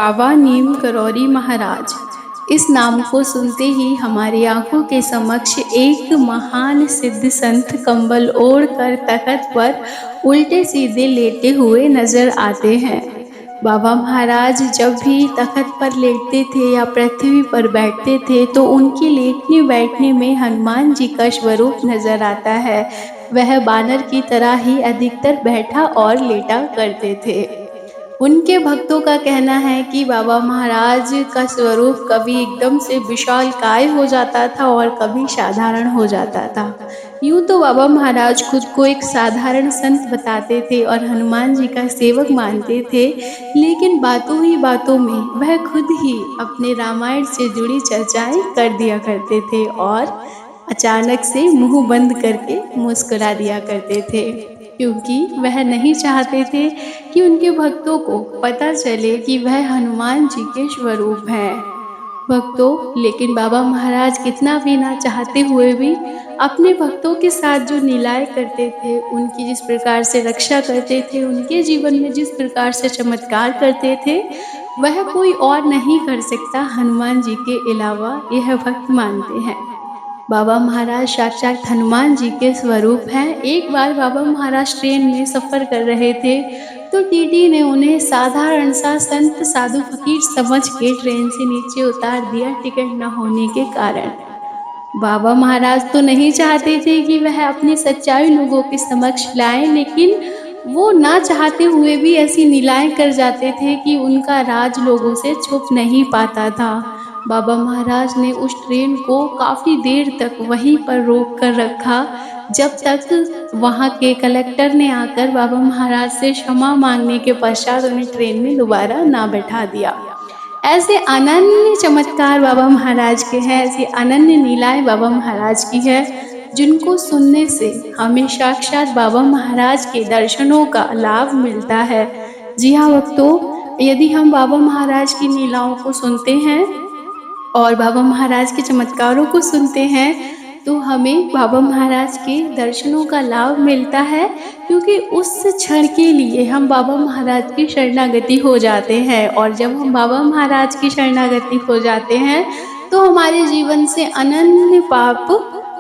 बाबा नीम करौरी महाराज। इस नाम को सुनते ही हमारी आंखों के समक्ष एक महान सिद्ध संत कंबल ओढ़ कर तख्त पर उल्टे सीधे लेटे हुए नजर आते हैं। बाबा महाराज जब भी तख्त पर लेटते थे या पृथ्वी पर बैठते थे तो उनके लेटने बैठने में हनुमान जी का स्वरूप नजर आता है। वह बानर की तरह ही अधिकतर बैठा और लेटा करते थे। उनके भक्तों का कहना है कि बाबा महाराज का स्वरूप कभी एकदम से विशालकाय हो जाता था और कभी साधारण हो जाता था। यूं तो बाबा महाराज खुद को एक साधारण संत बताते थे और हनुमान जी का सेवक मानते थे, लेकिन बातों ही बातों में वह खुद ही अपने रामायण से जुड़ी चर्चाएं कर दिया करते थे और अचानक से मुंह बंद करके मुस्कुरा दिया करते थे, क्योंकि वह नहीं चाहते थे कि उनके भक्तों को पता चले कि वह हनुमान जी के स्वरूप हैं। भक्तों, लेकिन बाबा महाराज कितना भी ना चाहते हुए भी अपने भक्तों के साथ जो लीलाएं करते थे, उनकी जिस प्रकार से रक्षा करते थे, उनके जीवन में जिस प्रकार से चमत्कार करते थे, वह कोई और नहीं कर सकता हनुमान जी के अलावा, यह भक्त मानते हैं। बाबा महाराज साक्षात हनुमान जी के स्वरूप हैं। एक बार बाबा महाराज ट्रेन में सफ़र कर रहे थे तो टीटी ने उन्हें साधारण सा संत साधु फकीर समझ के ट्रेन से नीचे उतार दिया, टिकट न होने के कारण। बाबा महाराज तो नहीं चाहते थे कि वह अपनी सच्चाई लोगों के समक्ष लाएं, लेकिन वो ना चाहते हुए भी ऐसी लीलाएं कर जाते थे कि उनका राज लोगों से छुप नहीं पाता था। बाबा महाराज ने उस ट्रेन को काफ़ी देर तक वहीं पर रोक कर रखा, जब तक वहाँ के कलेक्टर ने आकर बाबा महाराज से क्षमा मांगने के पश्चात उन्हें ट्रेन में दोबारा ना बैठा दिया। ऐसे अनन्य चमत्कार बाबा महाराज के हैं, ऐसी अनन्य लीलाएं बाबा महाराज की है, जिनको सुनने से हमें साक्षात बाबा महाराज के दर्शनों का लाभ मिलता है। जी हाँ भक्तों, यदि हम बाबा महाराज की लीलाओं को सुनते हैं और बाबा महाराज के चमत्कारों को सुनते हैं तो हमें बाबा महाराज के दर्शनों का लाभ मिलता है, क्योंकि उस क्षण के लिए हम बाबा महाराज की शरणागति हो जाते हैं। और जब हम बाबा महाराज की शरणागति हो जाते हैं तो हमारे जीवन से अनन्य पाप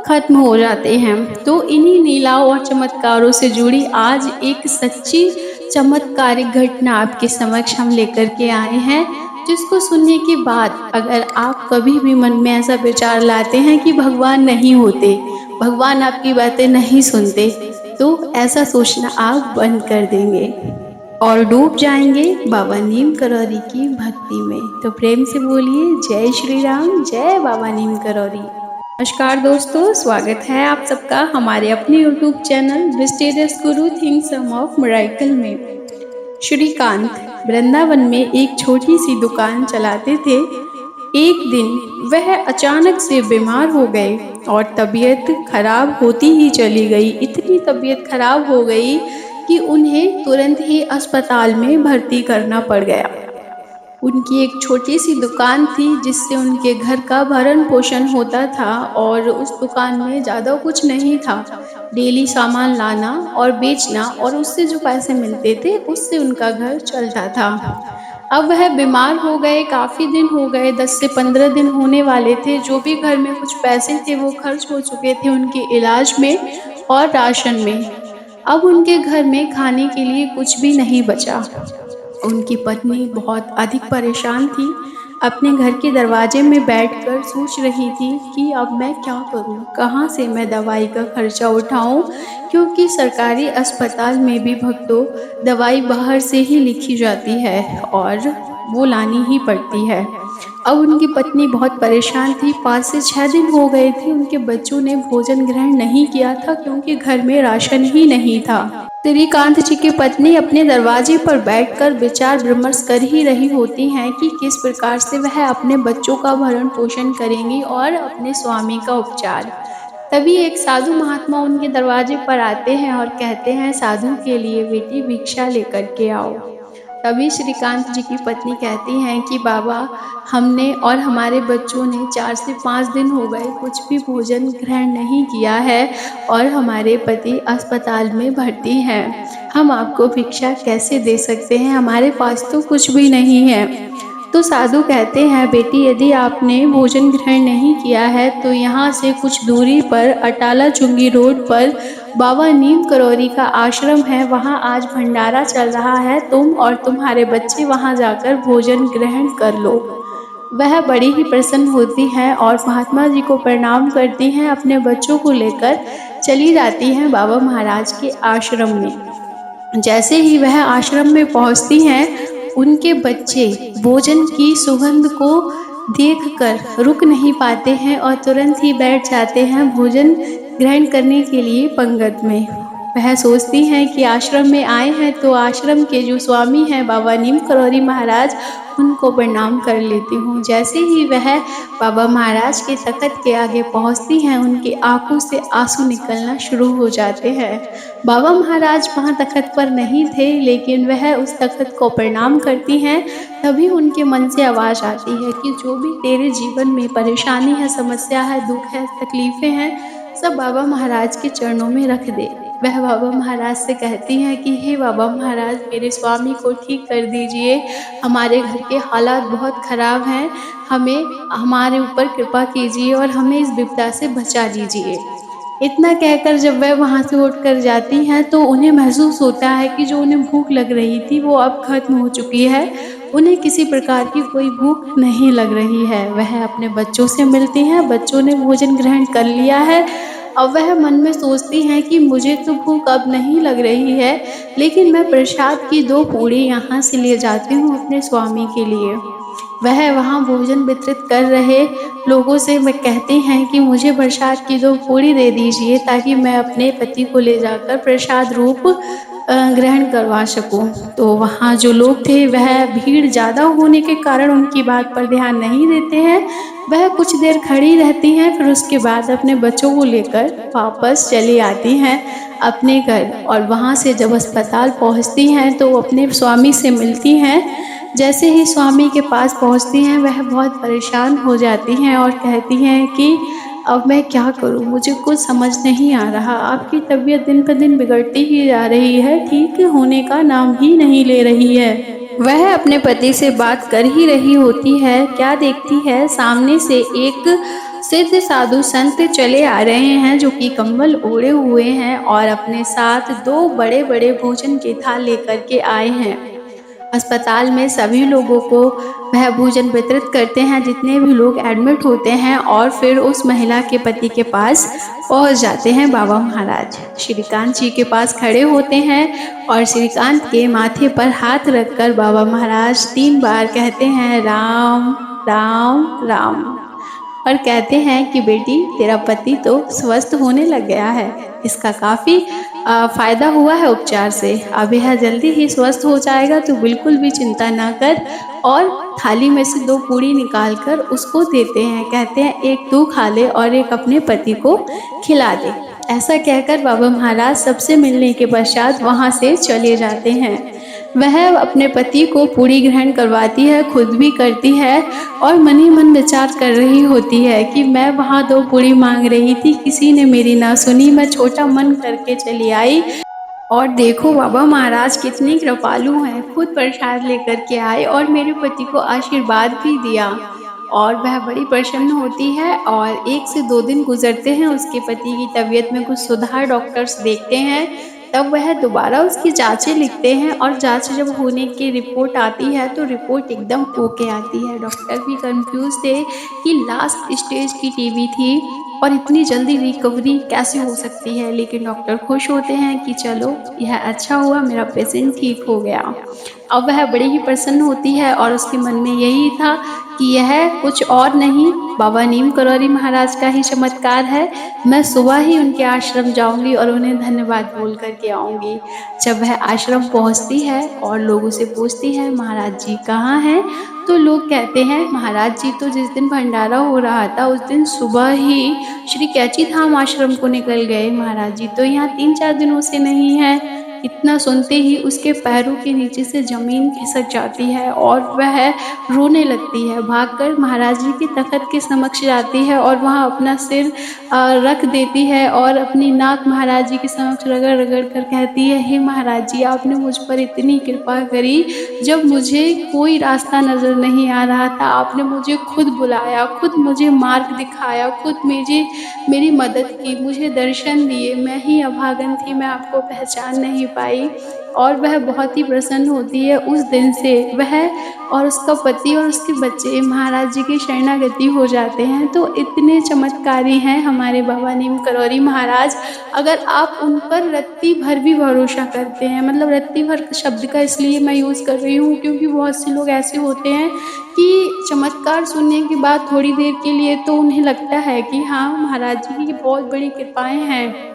खत्म हो जाते हैं। तो इन्हीं लीलाओं और चमत्कारों से जुड़ी आज एक सच्ची चमत्कारिक घटना आपके समक्ष हम लेकर के आए हैं, जिसको सुनने के बाद अगर आप कभी भी मन में ऐसा विचार लाते हैं कि भगवान नहीं होते, भगवान आपकी बातें नहीं सुनते, तो ऐसा सोचना आप बंद कर देंगे और डूब जाएंगे बाबा नीम करौरी की भक्ति में। तो प्रेम से बोलिए जय श्री राम, जय बाबा नीम करौरी। नमस्कार दोस्तों, स्वागत है आप सबका हमारे अपने YouTube channel mysterious Guru things of miracle में। श्रीकांत वृंदावन में एक छोटी सी दुकान चलाते थे। एक दिन वह अचानक से बीमार हो गए और तबीयत खराब होती ही चली गई। इतनी तबीयत खराब हो गई कि उन्हें तुरंत ही अस्पताल में भर्ती करना पड़ गया। उनकी एक छोटी सी दुकान थी जिससे उनके घर का भरण पोषण होता था और उस दुकान में ज़्यादा कुछ नहीं था। डेली सामान लाना और बेचना और उससे जो पैसे मिलते थे उससे उनका घर चलता था। अब वह बीमार हो गए, काफ़ी दिन हो गए, 10 से 15 दिन होने वाले थे। जो भी घर में कुछ पैसे थे वो खर्च हो चुके थे उनके इलाज में और राशन में। अब उनके घर में खाने के लिए कुछ भी नहीं बचा। उनकी पत्नी बहुत अधिक परेशान थी, अपने घर के दरवाजे में बैठकर सोच रही थी कि अब मैं क्या करूं, कहां से मैं दवाई का खर्चा उठाऊं, क्योंकि सरकारी अस्पताल में भी भक्तों दवाई बाहर से ही लिखी जाती है और वो लानी ही पड़ती है। अब उनकी पत्नी बहुत परेशान थी। 5 से 6 दिन हो गए थे उनके बच्चों ने भोजन ग्रहण नहीं किया था, क्योंकि घर में राशन ही नहीं था। श्रीकांत जी की पत्नी अपने दरवाजे पर बैठकर विचार विमर्श कर ही रही होती हैं कि किस प्रकार से वह अपने बच्चों का भरण पोषण करेंगी और अपने स्वामी का उपचार। तभी एक साधु महात्मा उनके दरवाजे पर आते हैं और कहते हैं, साधु के लिए बेटी भिक्षा लेकर के आओ। तभी श्रीकांत जी की पत्नी कहती हैं कि बाबा, हमने और हमारे बच्चों ने 4 से 5 दिन हो गए कुछ भी भोजन ग्रहण नहीं किया है और हमारे पति अस्पताल में भर्ती हैं। हम आपको भिक्षा कैसे दे सकते हैं, हमारे पास तो कुछ भी नहीं है। तो साधु कहते हैं, बेटी यदि आपने भोजन ग्रहण नहीं किया है तो यहाँ से कुछ दूरी पर अटाला चुंगी रोड पर बाबा नीम करौरी का आश्रम है, वहाँ आज भंडारा चल रहा है, तुम और तुम्हारे बच्चे वहाँ जाकर भोजन ग्रहण कर लो। वह बड़ी ही प्रसन्न होती हैं और महात्मा जी को प्रणाम करती हैं, अपने बच्चों को लेकर चली जाती हैं बाबा महाराज के आश्रम में। जैसे ही वह आश्रम में पहुंचती हैं, उनके बच्चे भोजन की सुगंध को देखकर रुक नहीं पाते हैं और तुरंत ही बैठ जाते हैं भोजन ग्रहण करने के लिए पंगत में। वह सोचती हैं कि आश्रम में आए हैं तो आश्रम के जो स्वामी हैं बाबा नीम करौरी महाराज, उनको प्रणाम कर लेती हूँ। जैसे ही वह बाबा महाराज के तख्त के आगे पहुँचती हैं, उनकी आंखों से आंसू निकलना शुरू हो जाते हैं। बाबा महाराज वहाँ तख्त पर नहीं थे, लेकिन वह उस तख्त को प्रणाम करती हैं। तभी उनके मन से आवाज़ आती है कि जो भी तेरे जीवन में परेशानी है, समस्या है, दुख है, तकलीफ़ें हैं, सब बाबा महाराज के चरणों में रख दे। वह बाबा महाराज से कहती हैं कि हे बाबा महाराज, मेरे स्वामी को ठीक कर दीजिए, हमारे घर के हालात बहुत ख़राब हैं, हमें हमारे ऊपर कृपा कीजिए और हमें इस विपदा से बचा लीजिए। इतना कहकर जब वह वहाँ से उठकर जाती हैं तो उन्हें महसूस होता है कि जो उन्हें भूख लग रही थी वो अब खत्म हो चुकी है। उन्हें किसी प्रकार की कोई भूख नहीं लग रही है। वह अपने बच्चों से मिलती हैं, बच्चों ने भोजन ग्रहण कर लिया है। अब वह मन में सोचती हैं कि मुझे तो भूख अब नहीं लग रही है, लेकिन मैं प्रसाद की 2 पूड़ी यहाँ से ले जाती हूँ अपने स्वामी के लिए। वह वहाँ भोजन वितरित कर रहे लोगों से वह कहते हैं कि मुझे प्रसाद की 2 पूड़ी दे दीजिए, ताकि मैं अपने पति को ले जाकर प्रसाद रूप ग्रहण करवा सकूं। तो वहाँ जो लोग थे वह भीड़ ज़्यादा होने के कारण उनकी बात पर ध्यान नहीं देते हैं। वह कुछ देर खड़ी रहती हैं, फिर उसके बाद अपने बच्चों को लेकर वापस चली आती हैं अपने घर। और वहाँ से जब अस्पताल पहुँचती हैं तो अपने स्वामी से मिलती हैं। जैसे ही स्वामी के पास पहुँचती हैं, वह बहुत परेशान हो जाती हैं और कहती हैं कि अब मैं क्या करूँ? मुझे कुछ समझ नहीं आ रहा। आपकी तबीयत दिन ब दिन बिगड़ती ही जा रही है, ठीक होने का नाम ही नहीं ले रही है। वह अपने पति से बात कर ही रही होती है, क्या देखती है सामने से एक सिद्ध साधु संत चले आ रहे हैं, जो कि कंबल ओढ़े हुए हैं और अपने साथ 2 बड़े-बड़े भोजन के थाल लेकर के आए हैं। अस्पताल में सभी लोगों को वह भोजन वितरित करते हैं, जितने भी लोग एडमिट होते हैं, और फिर उस महिला के पति के पास पहुंच जाते हैं बाबा महाराज। श्रीकांत जी के पास खड़े होते हैं और श्रीकांत के माथे पर हाथ रखकर बाबा महाराज 3 बार कहते हैं, राम राम राम, और कहते हैं कि बेटी, तेरा पति तो स्वस्थ होने लग गया है। इसका काफ़ी फ़ायदा हुआ है उपचार से। अब यह जल्दी ही स्वस्थ हो जाएगा, तो बिल्कुल भी चिंता ना कर। और थाली में से 2 पूड़ी निकाल कर उसको देते हैं। कहते हैं, एक तू खा ले और एक अपने पति को खिला दे। ऐसा कहकर बाबा महाराज सबसे मिलने के पश्चात वहाँ से चले जाते हैं। वह अपने पति को पूड़ी ग्रहण करवाती है, खुद भी करती है और मन ही मन विचार कर रही होती है कि मैं वहाँ 2 पूड़ी मांग रही थी, किसी ने मेरी ना सुनी, मैं छोटा मन करके चली आई। और देखो बाबा महाराज कितने कृपालु हैं, खुद प्रसाद लेकर के आए और मेरे पति को आशीर्वाद भी दिया। और वह बड़ी प्रसन्न होती है। और 1 से 2 दिन गुजरते हैं, उसके पति की तबीयत में कुछ सुधार डॉक्टर्स देखते हैं। तब वह दोबारा उसकी जांचें लिखते हैं और जांच जब होने की रिपोर्ट आती है तो रिपोर्ट एकदम ओके आती है। डॉक्टर भी कंफ्यूज थे कि लास्ट स्टेज की टीबी थी और इतनी जल्दी रिकवरी कैसे हो सकती है, लेकिन डॉक्टर खुश होते हैं कि चलो यह अच्छा हुआ, मेरा पेशेंट ठीक हो गया। अब वह बड़ी ही प्रसन्न होती है और उसके मन में यही था कि यह कुछ और नहीं, बाबा नीम करौरी महाराज का ही चमत्कार है। मैं सुबह ही उनके आश्रम जाऊंगी और उन्हें धन्यवाद बोल करके आऊंगी। जब वह आश्रम पहुंचती है और लोगों से पूछती है, महाराज जी कहाँ हैं? तो लोग कहते हैं, महाराज जी तो जिस दिन भंडारा हो रहा था उस दिन सुबह ही श्री कैची धाम आश्रम को निकल गए। महाराज जी तो यहाँ 3-4 दिनों से नहीं है। इतना सुनते ही उसके पैरों के नीचे से ज़मीन खिसक जाती है और वह रोने लगती है। भागकर महाराज जी के तख़्त के समक्ष जाती है और वहाँ अपना सिर रख देती है और अपनी नाक महाराज जी के समक्ष रगड़-रगड़ कर कहती है, हे महाराज जी, आपने मुझ पर इतनी कृपा करी, जब मुझे कोई रास्ता नज़र नहीं आ रहा था, आपने मुझे खुद बुलाया, खुद मुझे मार्ग दिखाया, खुद मेरी मदद की, मुझे दर्शन दिए। मैं ही अभागन थी, मैं आपको पहचान नहीं पाई। और वह बहुत ही प्रसन्न होती है। उस दिन से वह और उसका पति और उसके बच्चे महाराज जी की शरणागति हो जाते हैं। तो इतने चमत्कारी हैं हमारे बाबा नीम करौरी महाराज। अगर आप उन पर रत्ती भर भी भरोसा करते हैं, मतलब रत्ती भर शब्द का इसलिए मैं यूज़ कर रही हूँ क्योंकि बहुत से लोग ऐसे होते हैं कि चमत्कार सुनने के बाद थोड़ी देर के लिए तो उन्हें लगता है कि हाँ, महाराज जी की बहुत बड़ी कृपाएँ हैं।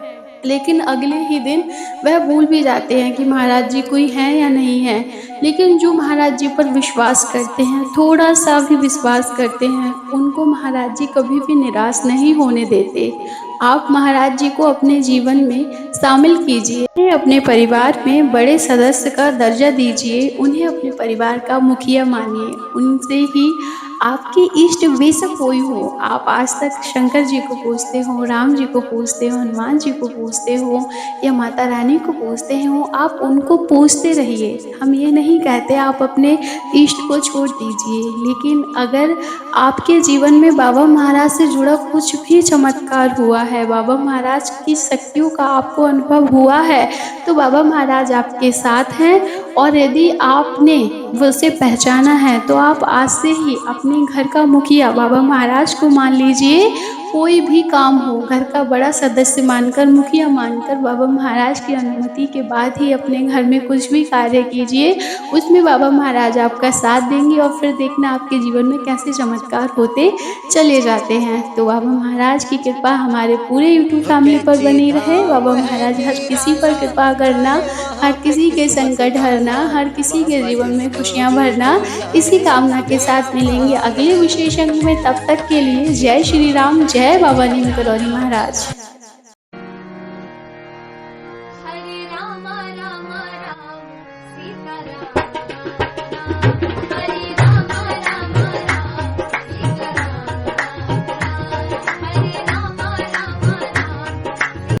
लेकिन अगले ही दिन वह भूल भी जाते हैं कि महाराज जी कोई हैं या नहीं हैं। लेकिन जो महाराज जी पर विश्वास करते हैं, थोड़ा-सा भी विश्वास करते हैं, उनको महाराज जी कभी भी निराश नहीं होने देते। आप महाराज जी को अपने जीवन में शामिल कीजिए, उन्हें अपने परिवार में बड़े सदस्य का दर्जा दीजिए, उन्हें अपने परिवार का मुखिया मानिए। उनसे ही आपके इष्ट बेशक कोई हो, आप आज तक शंकर जी को पूजते हो, राम जी को पूजते हो, हनुमान जी को पूजते हो या माता रानी को पूजते हो, आप उनको पूजते रहिए। हम ये नहीं कहते आप अपने इष्ट को छोड़ दीजिए, लेकिन अगर आपके जीवन में बाबा महाराज से जुड़ा कुछ भी चमत्कार हुआ है, बाबा महाराज की शक्तियों का आपको अनुभव हुआ है, तो बाबा महाराज आपके साथ हैं। और यदि आपने उसे पहचाना है तो आप आज से ही अपने घर का मुखिया बाबा महाराज को मान लीजिए। कोई भी काम हो, घर का बड़ा सदस्य मानकर, मुखिया मानकर बाबा महाराज की अनुमति के बाद ही अपने घर में कुछ भी कार्य कीजिए। उसमें बाबा महाराज आपका साथ देंगे और फिर देखना आपके जीवन में कैसे चमत्कार होते चले जाते हैं। तो बाबा महाराज की कृपा हमारे पूरे यूट्यूब फैमिली पर बनी रहे। बाबा महाराज हर किसी पर कृपा करना, हर किसी के संकट हरना, हर किसी के जीवन में खुशियाँ भरना, इसी कामना के साथ मिलेंगे अगले विशेष अंक में। तब तक के लिए जय श्री राम, जय बाबा नीम करौरी महाराज। हरे राम राम राम सीता राम, हरे